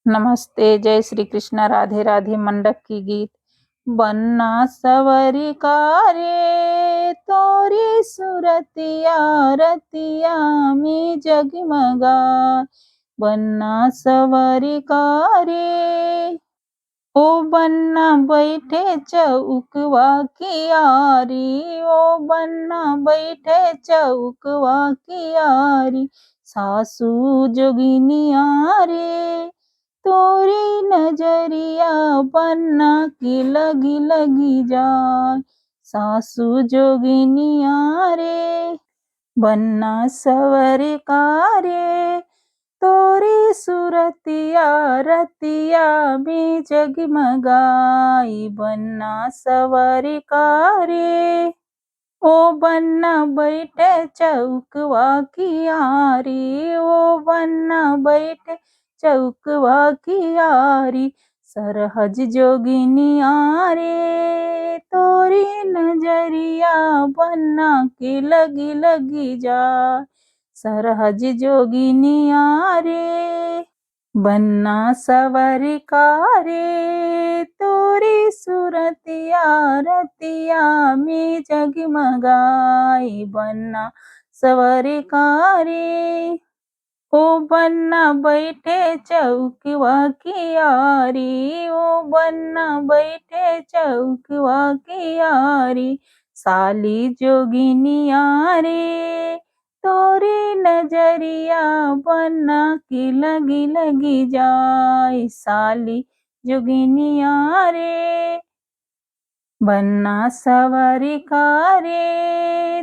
नमस्ते, जय श्री कृष्ण, राधे राधे। मंडप की गीत। बन्ना सवरी रे तोरी सुरतिया रतिया में जगमगा। बन्ना सवरी रे ओ बन्ना बैठे चौकवा की आरी, ओ बन्ना बैठे चौकवा की आरी। सासू जोगिनिया रे तोरी नजरिया बन्ना की लगी लगी जाए। सासू जोगिनिया रे बन्ना सवरी रे तोरी सुरतिया रतिया में जगमगाई। बन्ना सवरी रे ओ बन्ना बैठे चौकवा की आरी, ओ बन्ना बैठे चौकवा की आरी। सरहज जोगिनिया रे तोरी नजरिया बन्ना की लगी लगी जा। सरहज जोगिनिया रे बन्ना सवरी रे तोरी सुरतिया रतिया में जगमगाई। बन्ना सवरी रे ओ बन्ना बैठे चौकवा की आरी, ओ बन्ना बैठे चौकवा की आरी। साली जोगिनिया रे तोरी नजरिया बन्ना की लगी लगी जाए। साली जोगिनिया रे बन्ना सवरी रे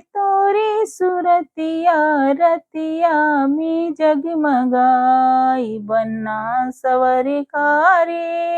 तोरी सुरतिया रतिया में जगमगाई। बन्ना सवरी रे।